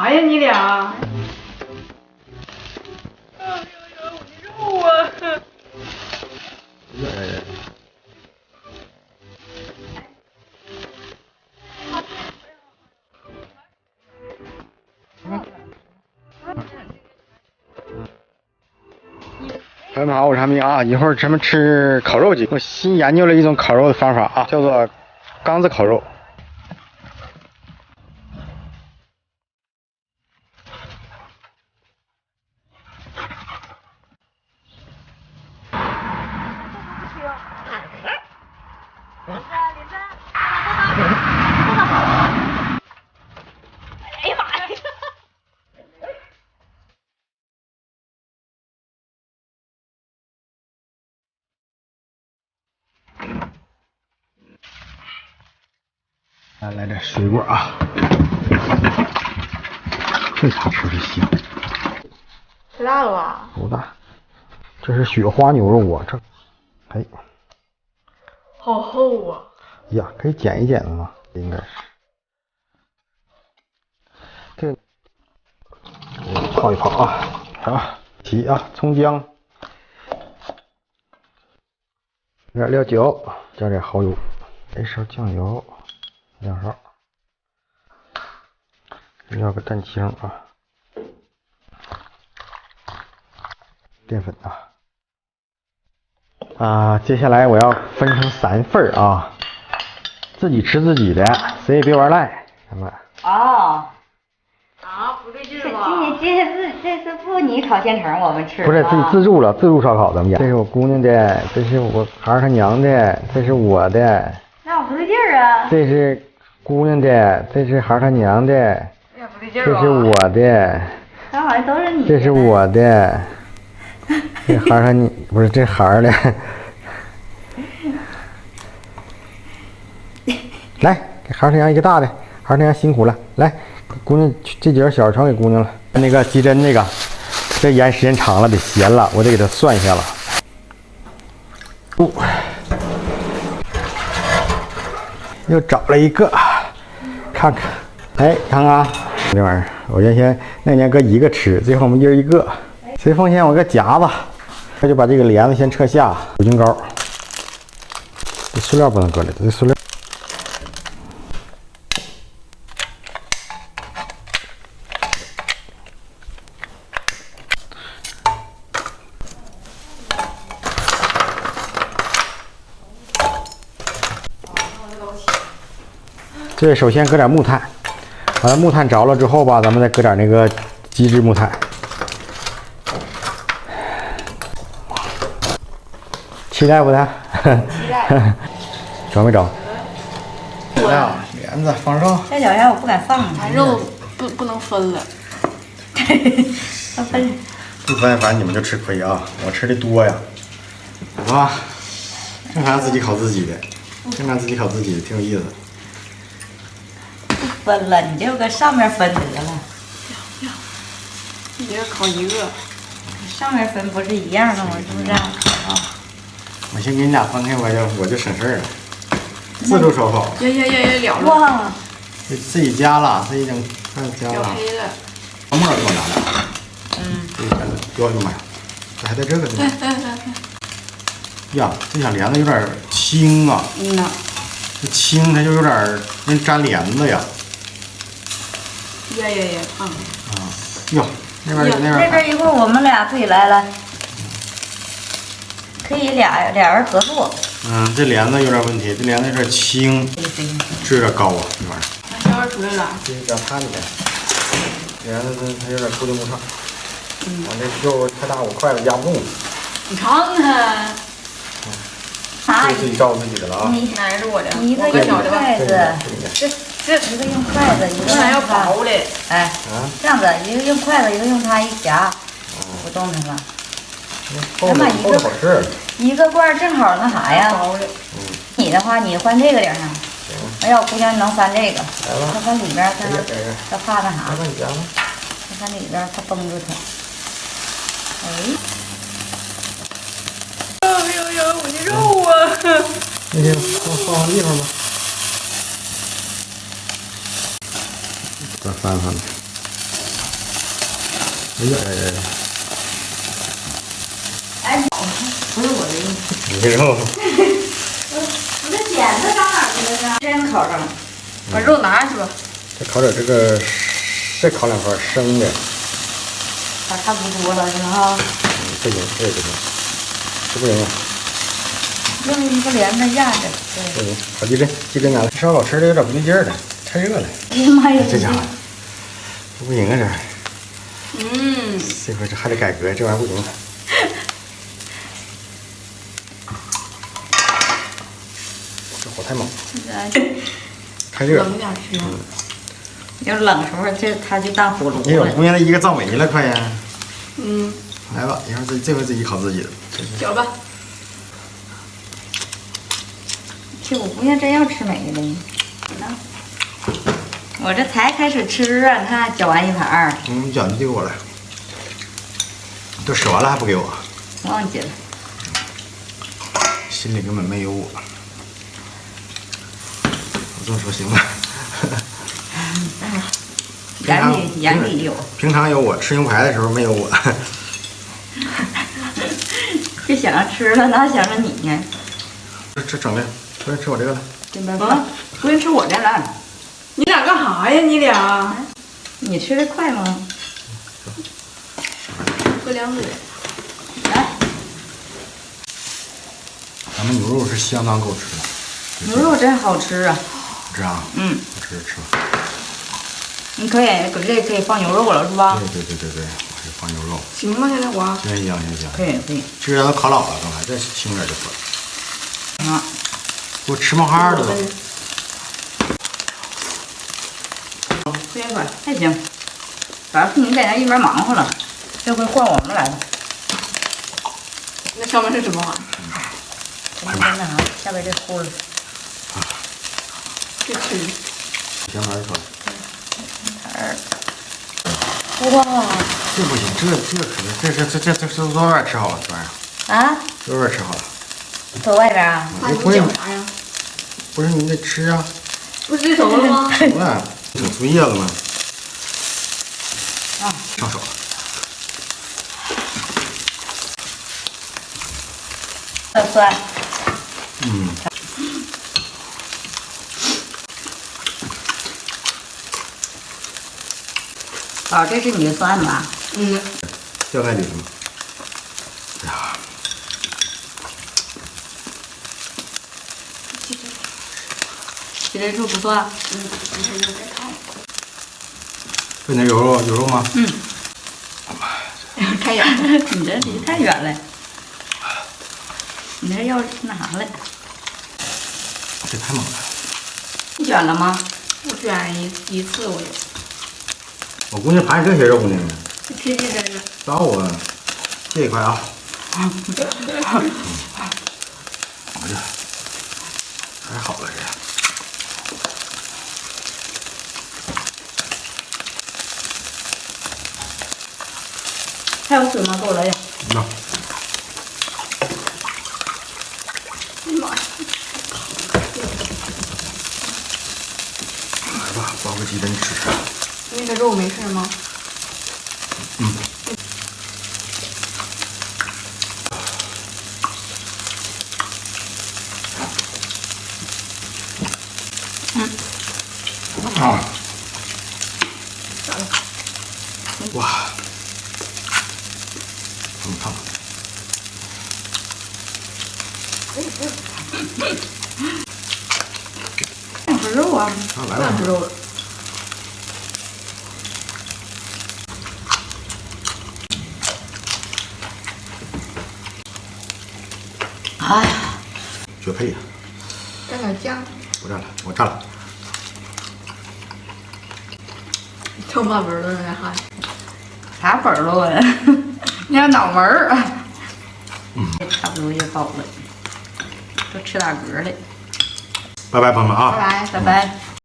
啥呀你俩？哎呀呀，我的肉啊！朋友们好，我是韩明啊。一会儿咱们吃烤肉去。我新研究了一种烤肉的方法啊，叫做缸子烤肉。哎呀妈呀！来点水果啊，这茶吃着香。太大了吧？不大，这是雪花牛肉啊，这，哎，好厚啊！呀，可以剪一剪的吗？应该是。这个泡一泡啊，好，起啊，葱姜，加点料酒，加点蚝油，一勺酱油，2勺，要个蛋清啊，淀粉啊。接下来我要分成3份啊，自己吃自己的，谁也别玩赖，咱们。哦，啊，不对劲这吧？这是不你烤现成我们吃的，不是自己自助了，自助烧烤咱们家。这是我姑娘的，这是我孩儿他娘的，这是我的，那不对劲儿啊！这是姑娘的，这是孩儿他娘的，哎呀，不对劲儿吧？这是我的，咱好像都是你。这是我的，这孩儿他你不是这孩儿的。来，给孩儿他娘一个大的，孩儿他娘辛苦了，来，姑娘这节小全给姑娘了。那个鸡胗那个，这腌时间长了得咸了，我得给它涮一下了。又找了一个，看看，哎，看看这玩意儿，我原先那年哥一个吃，最后我们一人一个。谁奉献我个夹子？这就把这个帘子先撤下，酒精膏，这塑料不能搁里头，这塑料。这首先搁点木炭，把它木炭着了之后吧，咱们再搁点那个鸡汁木炭。期待不呢？期待。着没着？来啊，帘子放上。这脚下我不敢放，咱肉不能分了。要分。不分，反正你们就吃亏啊！我吃的多呀。啊，正常自己烤自己的，正常自己烤自己的，挺有意思。不分了，你就搁上面分得了。一人烤一个。上面分不是一样的吗？是不是？啊。我先给你俩分开，我就省事儿了。自助烧烤。了了。哇！自己加了，自己整加了。黑的。泡沫给我拿俩。哟我的妈呀，这还带这个呢？呀，这小帘子有点轻啊。嗯呐。这轻，它就有点跟粘帘子呀。呀，哟，那边那边一会儿我们俩自己来，可以俩人合作。这帘子有点问题，这帘子有点轻，这有点高啊，这玩意儿。那小二出来了。这有点塌里边，帘子它有点固定不上。我这肉太大，我筷子压不动。你看看。啊，自己照顾自己的了啊。哪是我的？一个用筷子，这一个用筷子，一个我俩要薄的。哎，这样子，一个用筷子，一个用它一夹，不动弹了。咱们一个罐正好那啥呀？你的话，你换这个顶上。哎呀，我姑娘能翻这个，她翻里边，她怕那啥。她翻里边，她绷住它。哎。哎呀，我的肉啊！那行，放地方吧。再翻翻。哎呀呀呀！哎，不是我的意思。你肉，我这剪子上哪儿去了呢？真烤上了。把肉拿下去吧。再烤点这个，再烤2块生的。它差不多了是吧？哈。不行，这不行，这不行啊。用一个帘子压着。不行，烤鸡胗，鸡胗拿来。烧烤吃的有点不对劲儿了，太热了。哎呀妈呀！这家伙，这不行啊这。嗯，这回这还得改革，这玩意儿不行。这火太猛，太热了。冷点吃。要冷时候，它就当火炉哎呦，了。姑娘，一个造没了，快呀！嗯，来吧，一会儿这回自己烤自己的。搅吧。这我姑娘真要吃没了。我这才开始吃啊！你看，搅完一盘儿，饺子递给我来，都吃完了还不给我，忘记了。心里根本没有我。我这么说行吗？眼里有。平常有我，吃牛排的时候没有我。就想着吃了，哪想着你呢？这整的，不是吃我这个了。这边不用吃我这了。你俩干啥呀？你俩你吃的快吗？喝凉水。来，咱们牛肉是相当够吃的。牛肉真好吃啊！吃啊？嗯，吃。你可以搁这可以放牛肉了是吧？对，我是放牛肉。行吗？现在我。行。可以。这个都烤老了，刚才再轻点就行。啊，给我吃冒汗了都。这块还行，主要是你在那一边忙活了，这回换我们来了。那上面是什么玩意那啥，下边这灰儿。这吃。行，拿去烤。哇！这不行，这可是多外吃好了，这玩意儿。啊？多外吃好了。搁外边啊？那你搅啥呀？不是你得吃啊。不是熟了吗？熟了，整粗叶子吗？啊，上手了。酸。嗯。宝，这是你的蒜吧？嗯。掉在里头了。哎呀。鸡胗肉不蒜？这你有肉吗？嗯。太远了。你这离太远了。你这要那啥了？这太猛了。你卷了吗？我卷一次我就。我姑娘盘这些肉呢。吃这个。找我这一块啊。哎呀，太好了这。还有水吗？给我来点。那。哎呀妈呀！来吧，包个鸡胗吃。那个肉没事吗？嗯。啊！哇！很烫。想吃肉啊！来不想吃肉了。哎呀，绝配呀！蘸点酱。不蘸了，我蘸了。正把门儿在喊。啥本儿了我？你要脑门儿。差不多就饱了，都吃打嗝了。拜拜，朋友们啊！拜拜。拜拜。